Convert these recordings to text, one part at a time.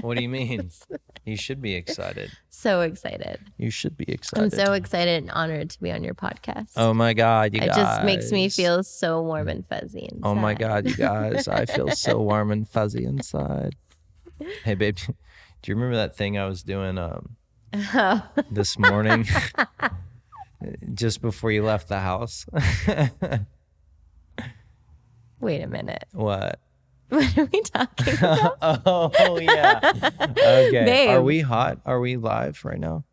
What do you mean? You should be excited. So excited. You should be excited. I'm so excited and honored to be on your podcast. Oh my God, you guys. It just makes me feel so warm and fuzzy inside. Oh my God, you guys. I feel so warm and fuzzy inside. Hey, babe, do you remember that thing I was doing this morning? Just before you left the house? Wait a minute. What? What are we talking about? Oh, yeah. Okay. Babe. Are we hot? Are we live right now?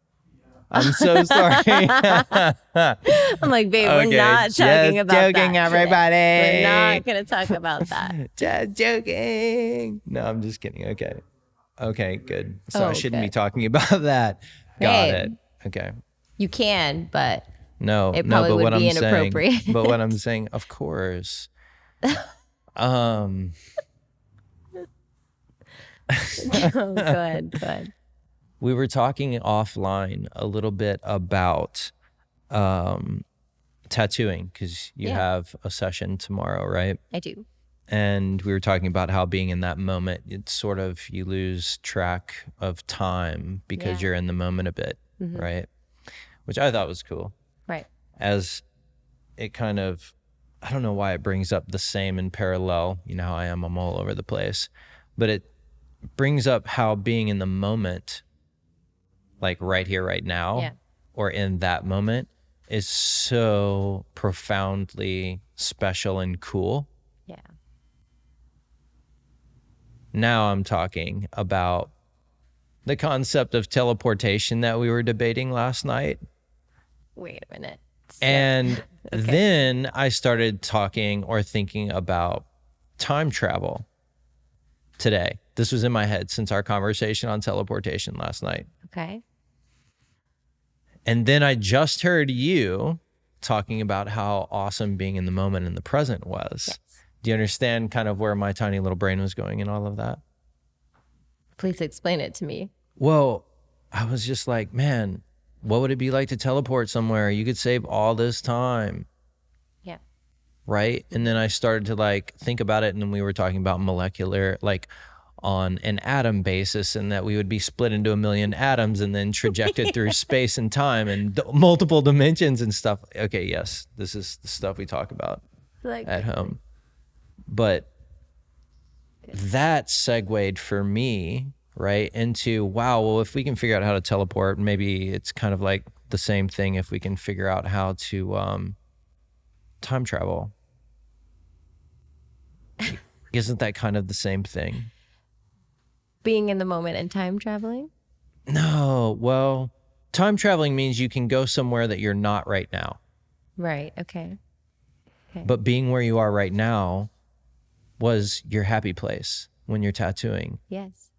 I'm so sorry. I'm like, babe, we're not talking about joking, that. everybody. We're not going to talk about that. Just joking. No, I'm just kidding. Okay. Okay, good. So I shouldn't okay. be talking about that. Got it. Okay. You can, but No, it no, probably but would what be I'm inappropriate. saying, but what I'm saying, of course. Go ahead. We were talking offline a little bit about tattooing because you have a session tomorrow, right? I do. And we were talking about how being in that moment, it's sort of, you lose track of time because you're in the moment a bit, right? Which I thought was cool. Right. As it kind of, I don't know why it brings up the same in parallel. You know how I am, I'm all over the place. But it brings up how being in the moment, like right here, right now, or in that moment, is so profoundly special and cool. Yeah. Now I'm talking about the concept of teleportation that we were debating last night. Wait a minute. And then I started talking or thinking about time travel today. This was in my head since our conversation on teleportation last night. Okay. And then I just heard you talking about how awesome being in the moment in the present was. Yes. Do you understand kind of where my tiny little brain was going in all of that? Please explain it to me. Well, I was just like, man, what would it be like to teleport somewhere? You could save all this time. Yeah. Right? And then I started to like think about it, and then we were talking about molecular, like on an atom basis, and that we would be split into a million atoms and then trajected through space and time and multiple dimensions and stuff. Okay, yes, this is the stuff we talk about at home. But that segued for me, right, into, wow, well, if we can figure out how to teleport, maybe it's kind of like the same thing if we can figure out how to time travel. Isn't that kind of the same thing? Being in the moment and time traveling? No, well, time traveling means you can go somewhere that you're not right now. Right, okay. But being where you are right now was your happy place when you're tattooing. Yes.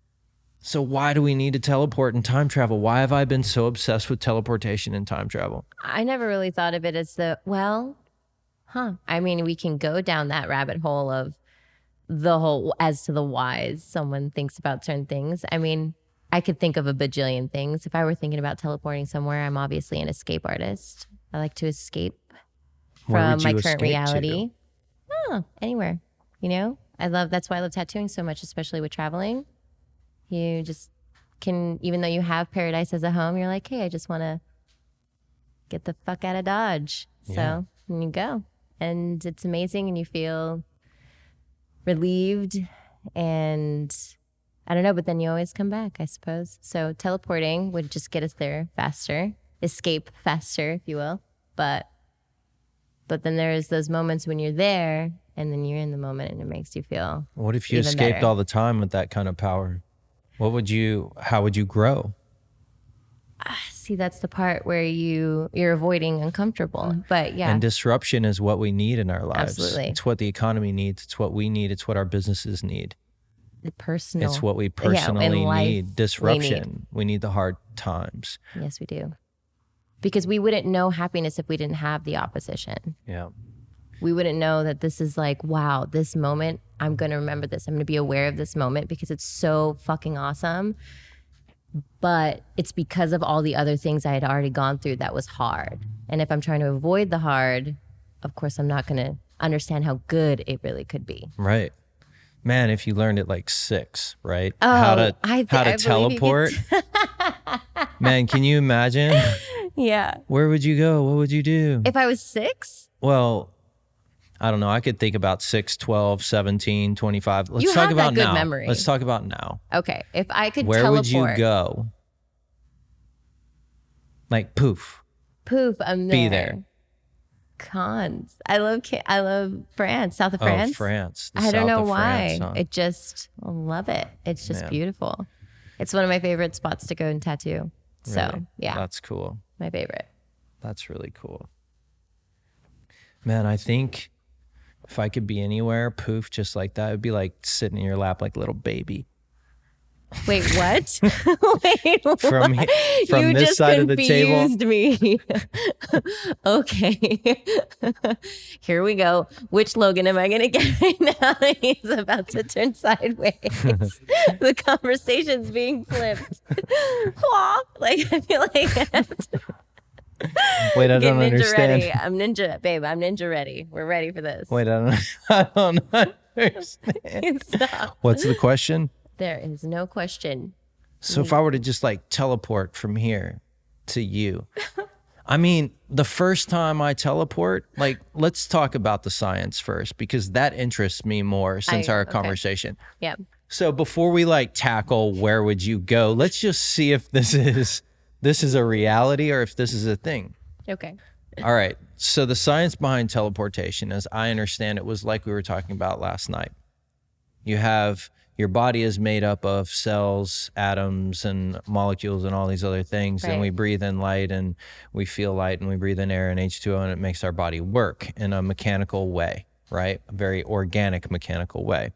So why do we need to teleport and time travel? Why have I been so obsessed with teleportation and time travel? I never really thought of it as I mean, we can go down that rabbit hole of the whole, as to the whys someone thinks about certain things. I mean, I could think of a bajillion things. If I were thinking about teleporting somewhere, I'm obviously an escape artist. I like to escape from my current reality. Oh, anywhere, you know? That's why I love tattooing so much, especially with traveling. You just can, even though you have paradise as a home, you're like, hey, I just want to get the fuck out of Dodge. Yeah. So and you go. And it's amazing, and you feel relieved, and I don't know, but then you always come back, I suppose. So teleporting would just get us there faster, escape faster, if you will. But then there's those moments when you're there, and then you're in the moment, and it makes you feel What if you even escaped better. all the time with that kind of power? How would you grow? See, that's the part where you're avoiding uncomfortable. But yeah. And disruption is what we need in our lives. Absolutely. It's what the economy needs. It's what we need. It's what our businesses need. The personal. It's what we in personally life need. Disruption. We need the hard times. Yes, we do. Because we wouldn't know happiness if we didn't have the opposition. Yeah. We wouldn't know that this is like, wow, this moment, I'm going to remember this. I'm going to be aware of this moment because it's so fucking awesome. But it's because of all the other things I had already gone through that was hard. And if I'm trying to avoid the hard, of course, I'm not going to understand how good it really could be. Right. Man, if you learned at like 6, right? Oh, how to I believe you teleport. Man, can you imagine? Yeah. Where would you go? What would you do? If I was 6? Well, I don't know. I could think about 6, 12, 17, 25. Let's You talk have about that good now. memory. Let's talk about now. Okay. If I could Where teleport. would you go? Like poof. Poof, I'm there. Be there. Cons. I love France, south of France. Oh, France. I don't know why. France, huh? I love it. It's just Man. beautiful. It's one of my favorite spots to go and tattoo. So, Really? yeah. That's cool. My favorite. That's really cool. Man, I think if I could be anywhere, poof, just like that, it'd be like sitting in your lap like a little baby. Wait, what? Wait, From what? from You this just side of the table. confused me. Okay. Here we go. Which Logan am I going to get right now? He's about to turn sideways. The conversation's being flipped. Like, I feel like Wait, I get don't ninja understand. ready. I'm ninja, babe. I'm ninja ready. We're ready for this. Wait, I don't understand. Stop. What's the question? There is no question. So if I were to just like teleport from here to you, I mean, the first time I teleport, like, let's talk about the science first, because that interests me more since our okay. conversation. Yeah. So before we like tackle where would you go, let's just see if this is a reality or if this is a thing. Okay. All right. So the science behind teleportation, as I understand it, was like we were talking about last night. Your body is made up of cells, atoms, and molecules and all these other things. Right. And we breathe in light and we feel light and we breathe in air and H2O, and it makes our body work in a mechanical way, right? A very organic mechanical way.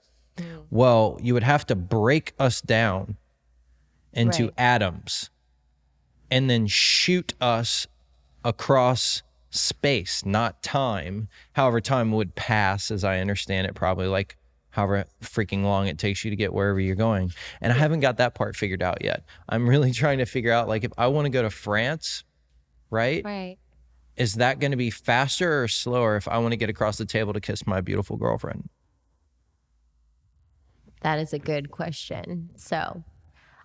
Well, you would have to break us down into Right. atoms and then shoot us across space, not time. However, time would pass, as I understand it, probably like however freaking long it takes you to get wherever you're going. And I haven't got that part figured out yet. I'm really trying to figure out, like, if I want to go to France, right? Right. Is that going to be faster or slower if I want to get across the table to kiss my beautiful girlfriend? That is a good question. So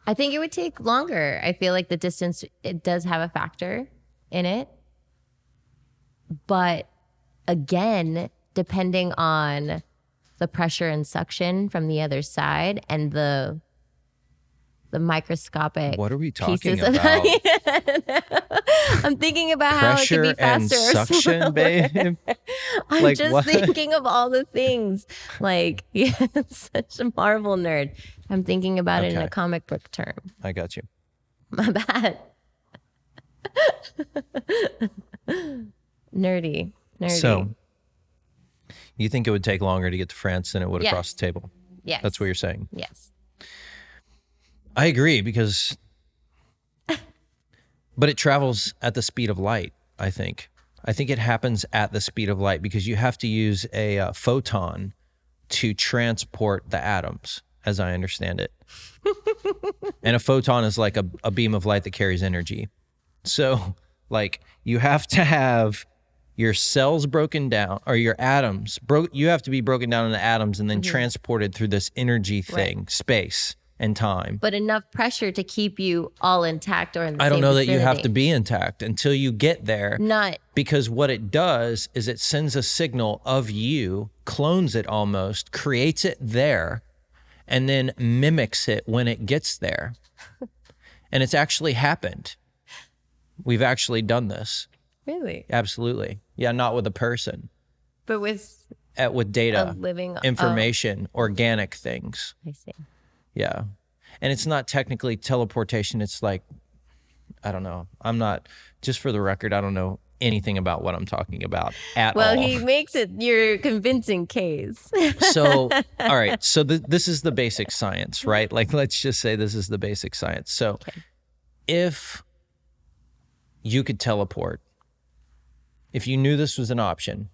I think it would take longer. I feel like the distance, it does have a factor in it. But again, depending on the pressure and suction from the other side and the microscopic What are we talking pieces about? I'm thinking about how it could Pressure be and faster or suction, slower. babe? I'm Like just what? thinking of all the things. Like, yeah, such a Marvel nerd. I'm thinking about it in Okay. a comic book term. I got you. My bad. Nerdy. So you think it would take longer to get to France than it would Yes. across the table? yes. That's what you're saying. Yes. I agree, because but it travels at the speed of light, I think. I think it happens at the speed of light because you have to use a photon to transport the atoms, as I understand it. And a photon is like a beam of light that carries energy. So, like, you have to have your cells broken down, or your atoms you have to be broken down into atoms and then transported through this energy thing, space and time. But enough pressure to keep you all intact or in the I don't same know that you have vicinity. to be intact until you get there. Not Because what it does is it sends a signal of you, clones it almost, creates it there, and then mimics it when it gets there. And it's actually happened. We've actually done this. really, Absolutely. Yeah, not with a person, but with with a data, living information, organic things. Oh, I see. Yeah. And it's not technically teleportation. It's like, I don't know. I'm not, just for the record, I don't know anything about what I'm talking about at Well, all. he makes it your convincing case. So, all right. So this is the basic science, right? Like, let's just say this is the basic science. So if you could teleport, if you knew this was an option,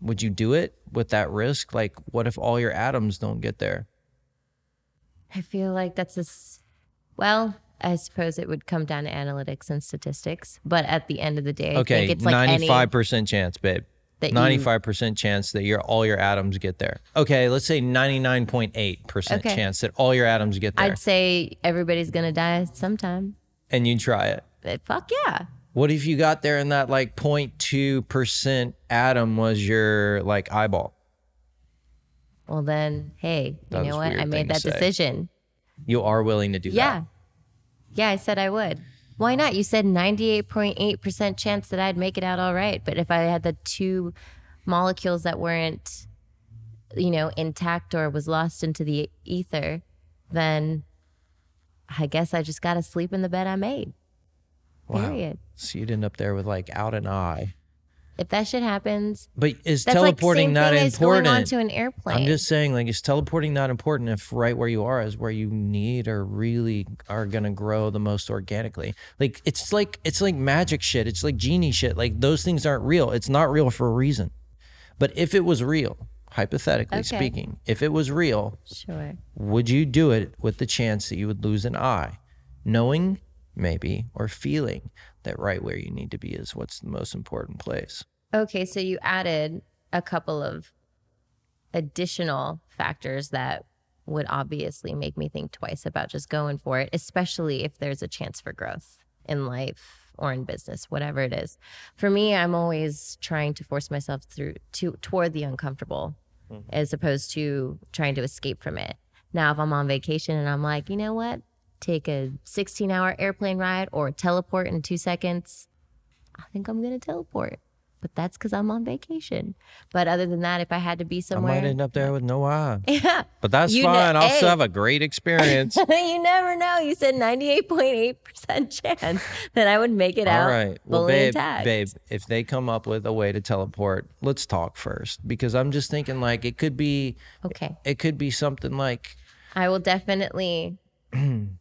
would you do it with that risk? Like, what if all your atoms don't get there? I feel like well, I suppose it would come down to analytics and statistics, but at the end of the day, I Okay, think it's like 95% chance, babe. that 95% chance that all your atoms get there. Okay, let's say 99.8% Okay. chance that all your atoms get there. I'd say everybody's going to die sometime. And you try it. But fuck yeah. What if you got there and that like 0.2% atom was your like eyeball? Well, then, hey, That you was know a what? weird I thing made to that say. decision. You are willing to do Yeah. that? Yeah, I said I would. Why not? You said 98.8% chance that I'd make it out all right. But if I had the two molecules that weren't, intact or was lost into the ether, then I guess I just got to sleep in the bed I made. Wow. Period. So you'd end up there with like out an eye. If that shit happens, But is that's teleporting like not same thing as going important? onto an airplane. I'm just saying, like, is teleporting not important if right where you are is where you need or really are gonna grow the most organically? Like, it's like magic shit. It's like genie shit. Like those things aren't real. It's not real for a reason. But if it was real, hypothetically speaking, if it was real, Sure. would you do it with the chance that you would lose an eye, knowing maybe or feeling that right where you need to be is what's the most important place? Okay, so you added a couple of additional factors that would obviously make me think twice about just going for it, especially if there's a chance for growth in life or in business, whatever it is. For me, I'm always trying to force myself toward the uncomfortable as opposed to trying to escape from it. Now, if I'm on vacation and I'm like, you know what? Take a 16-hour airplane ride or teleport in 2 seconds, I think I'm going to teleport. But that's because I'm on vacation. But other than that, if I had to be somewhere, I might end up there with no eye. Yeah. But that's fine. I'll still have a great experience. You never know. You said 98.8% chance that I would make it All out right. Well, fully babe, intact. if they come up with a way to teleport, let's talk first. Because I'm just thinking like it could be Okay. It could be something like I will definitely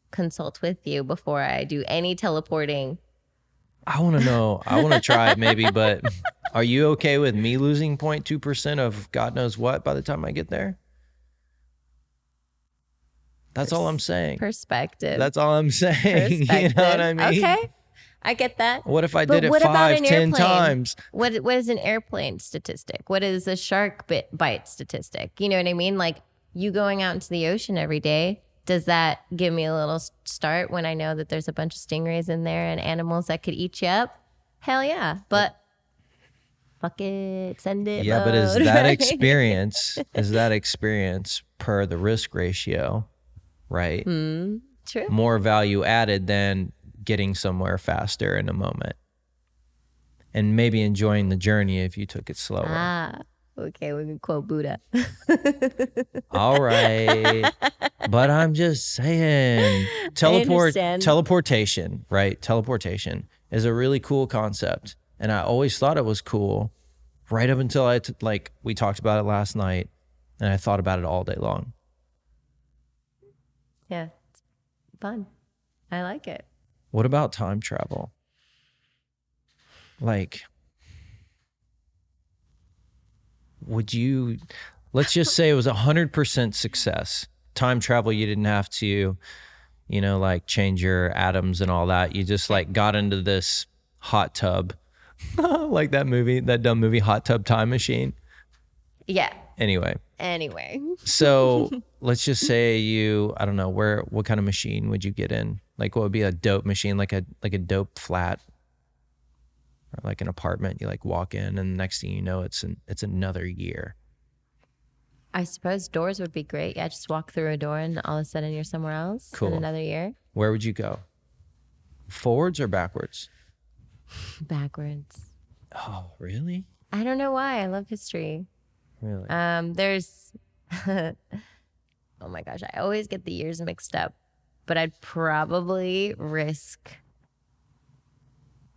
consult with you before I do any teleporting. I want to know. I want to try it maybe, but are you okay with me losing 0.2% of God knows what by the time I get there? That's all I'm saying. Perspective. That's all I'm saying. You know what I mean? Okay. I get that. What if I But did it what about 5, an 10 airplane? times? What is an airplane statistic? What is a shark bite statistic? You know what I mean? Like you going out into the ocean every day, does that give me a little start when I know that there's a bunch of stingrays in there and animals that could eat you up? Hell yeah. But fuck it, send it. Yeah, but is mode, that right? experience per the risk ratio, right? True. More value added than getting somewhere faster in a moment. And maybe enjoying the journey if you took it slower. Ah, okay, we can quote Buddha. All right. But I'm just saying understand. teleportation, right? Teleportation is a really cool concept. And I always thought it was cool right up until we talked about it last night and I thought about it all day long. Yeah, it's fun. I like it. What about time travel? Like, let's just say it was 100% success. Time travel, you didn't have to, like change your atoms and all that. You just like got into this hot tub, like that dumb movie, Hot Tub Time Machine. Yeah. Anyway. So let's just say I don't know, what kind of machine would you get in? Like what would be a dope machine, like a dope flat or like an apartment you like walk in and the next thing you know, it's another year. I suppose doors would be great. Yeah, just walk through a door and all of a sudden you're somewhere else Cool. in another year. Where would you go? Forwards or backwards? Backwards. Oh, really? I don't know why. I love history. Really? There's, oh my gosh, I always get the years mixed up, but I'd probably risk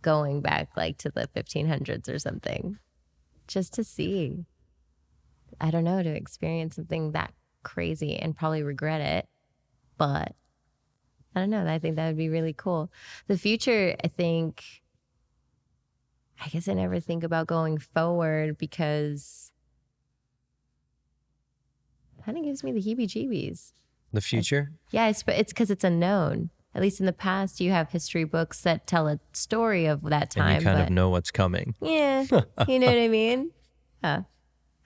going back like to the 1500s or something just to see. I don't know, to experience something that crazy and probably regret it. But I don't know. I think that would be really cool. The future, I guess I never think about going forward because it kind of gives me the heebie-jeebies. The future? Yeah, it's because it's unknown. At least in the past, you have history books that tell a story of that time. And you kind of know what's coming. Yeah, you know what I mean? Yeah,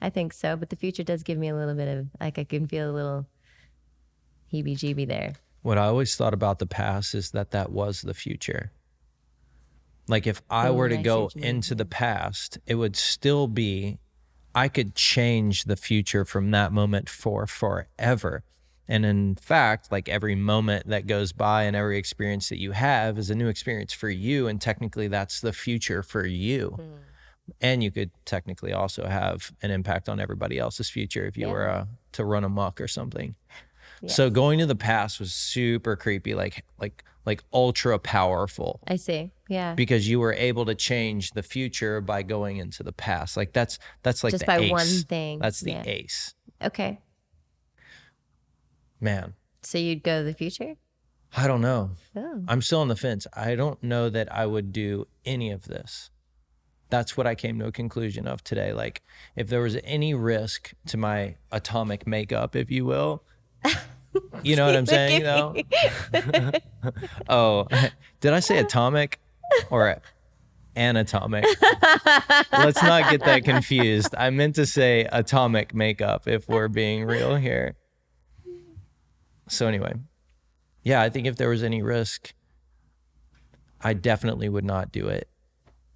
I think so. But the future does give me a little bit of, like, I can feel a little heebie-jeebie there. What I always thought about the past is that was the future. Like if I were to I see go what you mean. into the past, it would still be, I could change the future from that moment for forever. And in fact, like every moment that goes by and every experience that you have is a new experience for you. And technically that's the future for you. And you could technically also have an impact on everybody else's future if you were to run amok or something. Yes. So going to the past was super creepy, like ultra powerful. I see. Yeah. Because you were able to change the future by going into the past. Like that's like Just the by ace. one thing. That's the ace. Okay. Man, So you'd go to the future? I don't know. Oh. I'm still on the fence. I don't know that I would do any of this. That's what I came to a conclusion of today. Like if there was any risk to my atomic makeup, if you will, you know what I'm saying though? Oh, did I say atomic or anatomic? Let's not get that confused. I meant to say atomic makeup if we're being real here. So anyway, yeah, I think if there was any risk, I definitely would not do it.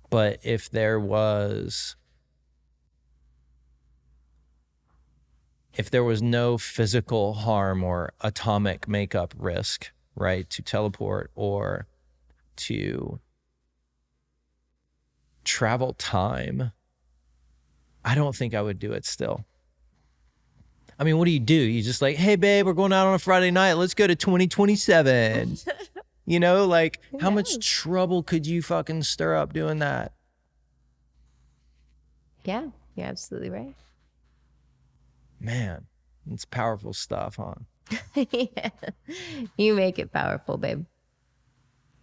But if there was no physical harm or atomic makeup risk, right, to teleport or to travel time, I don't think I would do it still. I mean, what do? You just like, hey, babe, we're going out on a Friday night. Let's go to 2027. You know, like how much trouble could you fucking stir up doing that? Yeah, you're absolutely right. Man, it's powerful stuff, huh? Yeah. You make it powerful, babe.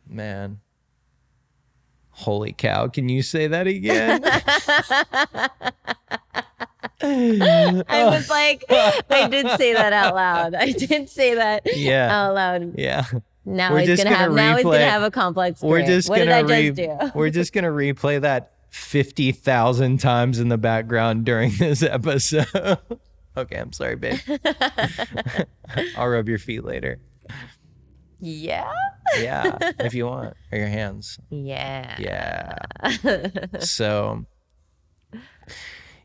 Man. Holy cow, can you say that again? I was like, I did say that out loud. I did say that out loud. Yeah. Now he's gonna have a complex We're career. just What gonna did I just do? We're just gonna replay that 50,000 times in the background during this episode. Okay, I'm sorry, babe. I'll rub your feet later. Yeah. Yeah, if you want, or your hands. Yeah. Yeah. So,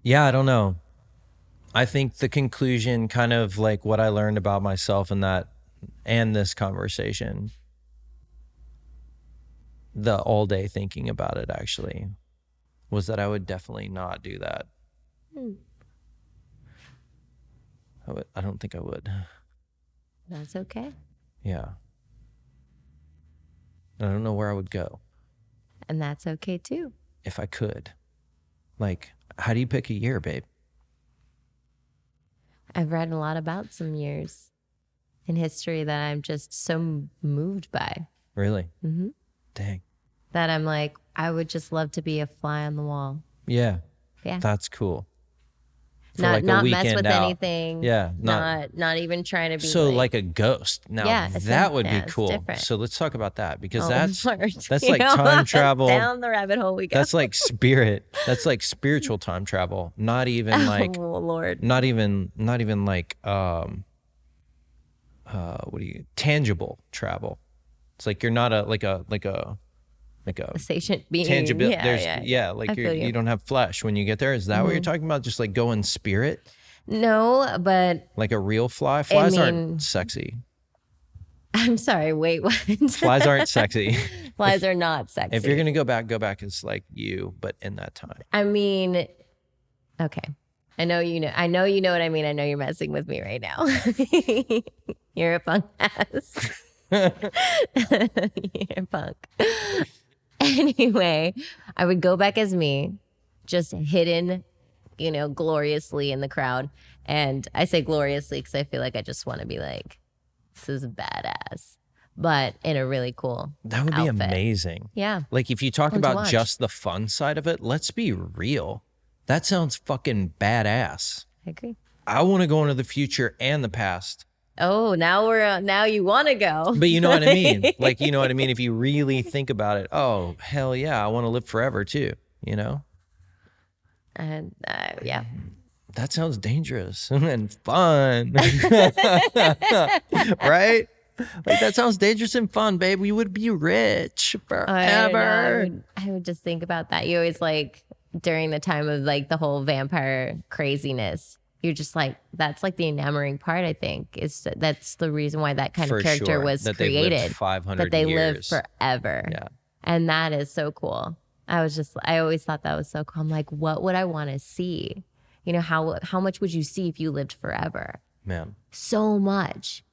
yeah, I don't know. I think the conclusion, kind of like what I learned about myself in that and this conversation, the all day thinking about it actually, was that I would definitely not do that. I don't think I would. That's okay. Yeah. I don't know where I would go. And that's okay too. If I could. Like, how do you pick a year, babe? I've read a lot about some years in history that I'm just so moved by. Really? Mm-hmm. Dang. That I'm like, I would just love to be a fly on the wall. Yeah. Yeah. That's cool. For Not like a mess weekend with out. anything. Yeah. Not even trying to be so like a ghost. Now that would be cool. Different. So let's talk about that because Lord. that's like time travel. Down the rabbit hole we go. That's like spirit. That's like spiritual time travel. Not even like Lord. Not even like tangible travel. It's like you're not a sentient being. Tangible. Yeah. Like you don't have flesh when you get there. Is that what you're talking about? Just like go in spirit? No, but like a real fly? Flies aren't sexy. I'm sorry. Wait, what? Flies aren't sexy. Flies are not sexy. If you're gonna go back as like you, but in that time. I mean, okay. I know you know what I mean. I know you're messing with me right now. You're a punk ass. You're a punk. Anyway, I would go back as me, just hidden, gloriously in the crowd. And I say gloriously because I feel like I just want to be like, this is badass, but in a really cool That would outfit. be amazing. Yeah. Like if you talk Fun to about watch. just the fun side of it, let's be real. That sounds fucking badass. I agree. I want to go into the future and the past. Oh, now you want to go. But you know what I mean? Like, you know what I mean? If you really think about it, oh, hell yeah, I want to live forever too, And yeah. That sounds dangerous and fun. Right? Like, that sounds dangerous and fun, babe. We would be rich forever. I would just think about that. You always like during the time of like the whole vampire craziness, you're just like, that's like the enamoring part, I think. That's the reason why that kind For of character sure. was That created. They lived 500 that they live years. forever. Yeah. And that is so cool. I always thought that was so cool. I'm like, what would I want to see? You know, how much would you see if you lived forever? Man. So much.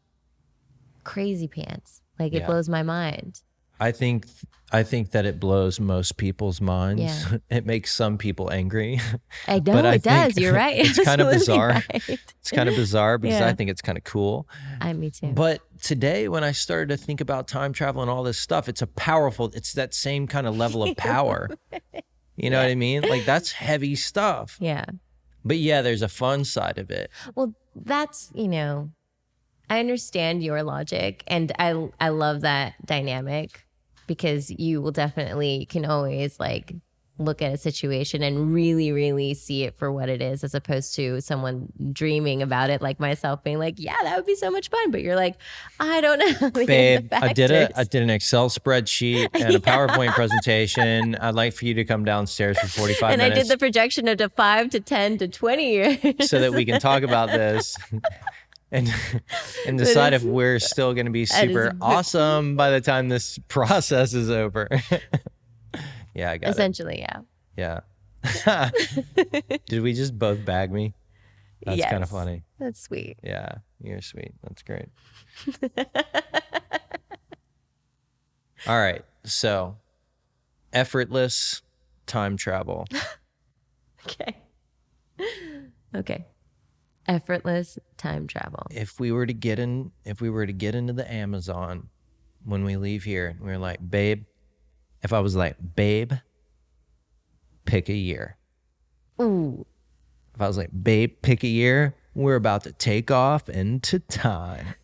Crazy pants. Like, it blows my mind. I think that it blows most people's minds. Yeah. It makes some people angry. I know it does. You're right. It's kind of bizarre. Right. It's kind of bizarre because I think it's kind of cool. Me too. But today, when I started to think about time travel and all this stuff, it's that same kind of level of power. You know what I mean? Like, that's heavy stuff. Yeah. But yeah, there's a fun side of it. Well, that's, I understand your logic, and I love that dynamic, because you can always like look at a situation and really, really see it for what it is, as opposed to someone dreaming about it like myself being like, yeah, that would be so much fun. But you're like, I don't know. Babe, I did an Excel spreadsheet and a PowerPoint presentation. I'd like for you to come downstairs for 45 minutes. And I did the projection of 5 to 10 to 20 years. So that we can talk about this. And decide if we're still going to be super awesome by the time this process is over. Yeah, I got Essentially, it. Yeah. Did we just both bag me? That's kind of funny. That's sweet. Yeah, you're sweet. That's great. All right. So, effortless time travel. Okay. Effortless time travel. If we were to get into the Amazon when we leave here, we were like, babe, if I was like, babe, pick a year. Ooh. If I was like, babe, pick a year, we're about to take off into time.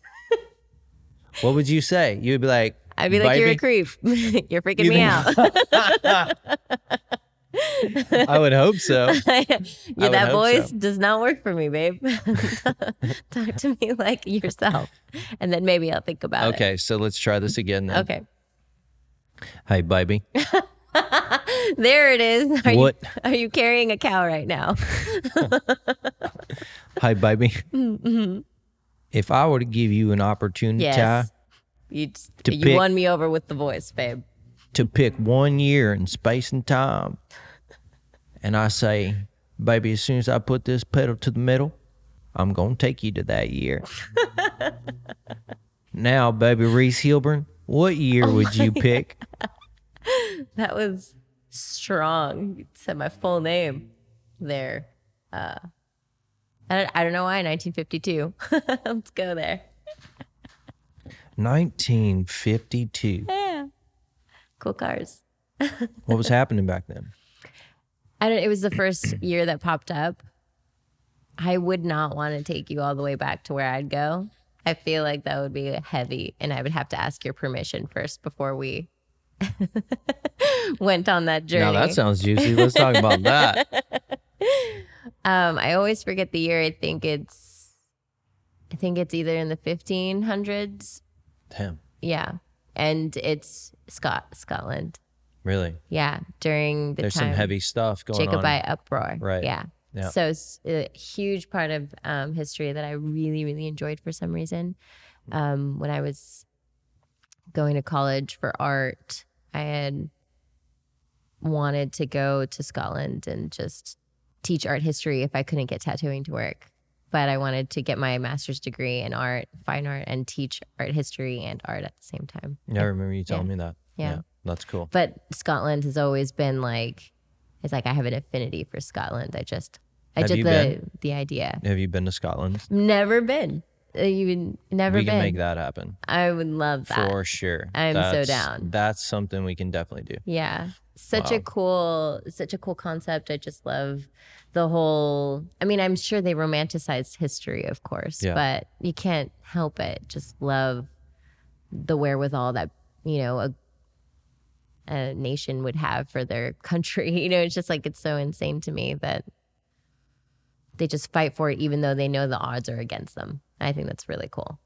What would you say? You'd be like, I'd be like, you're a creep. You're freaking me out. I would hope so. That voice does not work for me, babe. Talk to me like yourself, and then maybe I'll think about it. Okay, so let's try this again then. Okay. Hey, baby. There it is. What? Are you carrying a cow right now? Hi, baby. Mm-hmm. If I were to give you an opportunity you won me over with the voice, babe. To pick 1 year in space and time, and I say, baby, as soon as I put this pedal to the metal, I'm going to take you to that year. Now, baby Reese Hilburn, what year would you pick? That was strong. You said my full name there. I don't know why. 1952. Let's go there. 1952. Yeah. Cool cars. What was happening back then? It was the first year that popped up. I would not want to take you all the way back to where I'd go. I feel like that would be heavy, and I would have to ask your permission first before we went on that journey. Now that sounds juicy. Let's talk about that. I always forget the year. I think it's either in the 1500s. Damn. Yeah. And it's Scotland. Really? Yeah. During the There's time some heavy stuff going on. Jacobite uproar. Right. Yeah. So it's a huge part of history that I really, really enjoyed for some reason. When I was going to college for art, I had wanted to go to Scotland and just teach art history if I couldn't get tattooing to work. But I wanted to get my master's degree in art, fine art, and teach art history and art at the same time. Yeah, I remember you telling me that. Yeah. That's cool. But Scotland has always been like, it's like I have an affinity for Scotland. I just the idea. Have you been to Scotland? Never been. Even never been. We can make that happen. I would love that. For sure. I'm so down. That's something we can definitely do. Yeah. Such a cool concept. I just love the whole, I'm sure they romanticized history, of course, but you can't help it. Just love the wherewithal that, a nation would have for their country. You know, it's just like, it's so insane to me that they just fight for it even though they know the odds are against them. I think that's really cool.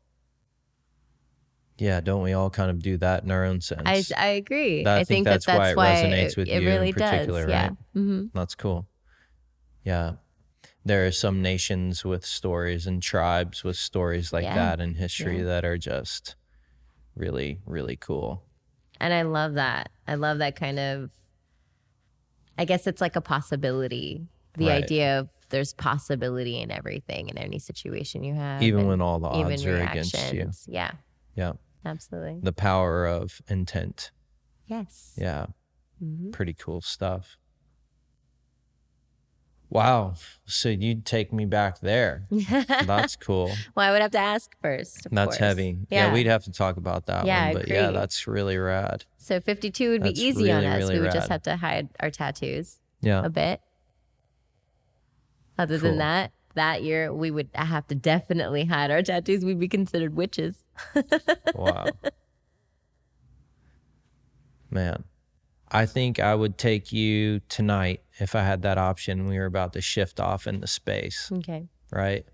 Yeah, don't we all kind of do that in our own sense? I agree. I think that's why it resonates with it you really in particular, does. Yeah. right? Mm-hmm. That's cool. Yeah. There are some nations with stories and tribes with stories like that in history that are just really, really cool. And I love that. I love that kind of, I guess it's like a possibility. The idea of there's possibility in everything, in any situation you have. Even when all the odds are against you. Yeah. Yeah. Absolutely. The power of intent. Yes. Yeah. Pretty cool stuff. Wow. So you'd take me back there. That's cool. Well, I would have to ask first. That's course. heavy. Yeah, we'd have to talk about that one. But agree. yeah, that's really rad. So 52 would That's be easy really, on us. really We would rad. just have to hide our tattoos Yeah. a bit. Other than that year, we would have to definitely hide our tattoos. We'd be considered witches. Wow. Man, I think I would take you tonight if I had that option. We were about to shift off into space, Okay. right?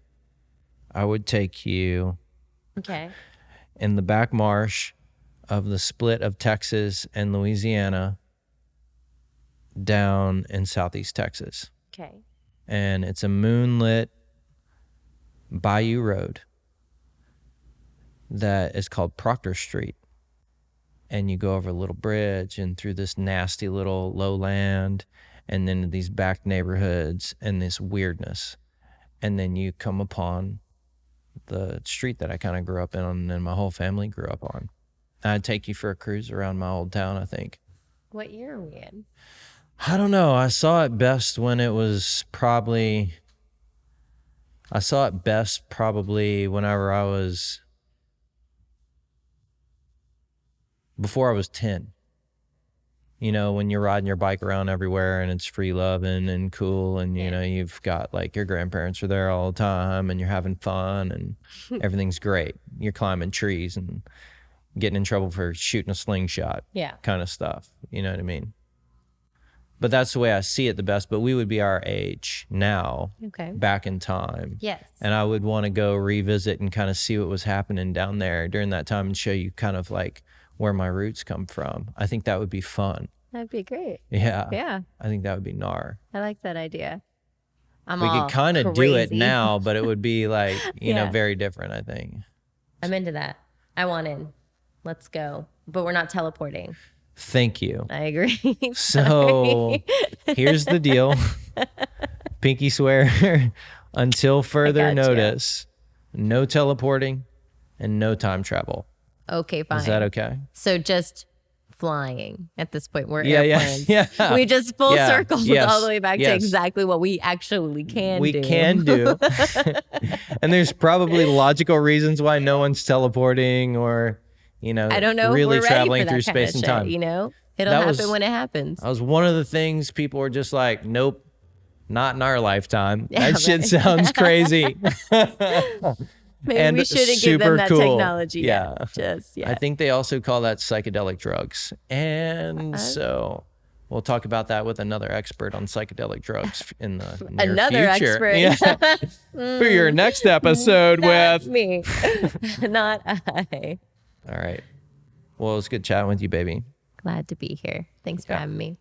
I would take you Okay. in the back marsh of the split of Texas and Louisiana down in Southeast Texas. Okay. And it's a moonlit bayou road that is called Proctor Street. And you go over a little bridge and through this nasty little lowland and then these back neighborhoods and this weirdness. And then you come upon the street that I kind of grew up in and then my whole family grew up on. I'd take you for a cruise around my old town, I think. What year are we in? I don't know. I saw it best when it was probably, whenever I was, before I was 10. You know, when you're riding your bike around everywhere and it's free loving and cool and, you know, you've got like your grandparents are there all the time and you're having fun and everything's great. You're climbing trees and getting in trouble for shooting a slingshot kind of stuff. You know what I mean? But that's the way I see it the best. But we would be our age now, back in time. Yes. And I would want to go revisit and kind of see what was happening down there during that time and show you kind of like where my roots come from. I think that would be fun. That'd be great. Yeah. Yeah. I think that would be gnar. I like that idea. We could kind of do it now, but it would be like, you know, very different, I think. I'm into that. I want in. Let's go. But we're not teleporting. Thank you. I agree. So here's the deal. Pinky swear, until further notice, no teleporting and no time travel. Okay, fine. Is that okay? So just flying at this point. We're airplanes. Yeah. We just full circled all the way back to Yes. exactly what we actually can do. We can do. And there's probably logical reasons why no one's teleporting or, you know, I don't know really if we're ready traveling for that through kind space of and shit, time. you know, it'll happen when it happens. That was one of the things people were just like, nope, not in our lifetime. Yeah, that shit sounds crazy. Maybe we shouldn't give them that technology. Yeah. I think they also call that psychedelic drugs. And so we'll talk about that with another expert on psychedelic drugs in the near another future. expert. For your next episode Not with me. Not I. All right. Well, it was good chatting with you, baby. Glad to be here. Thanks for having me.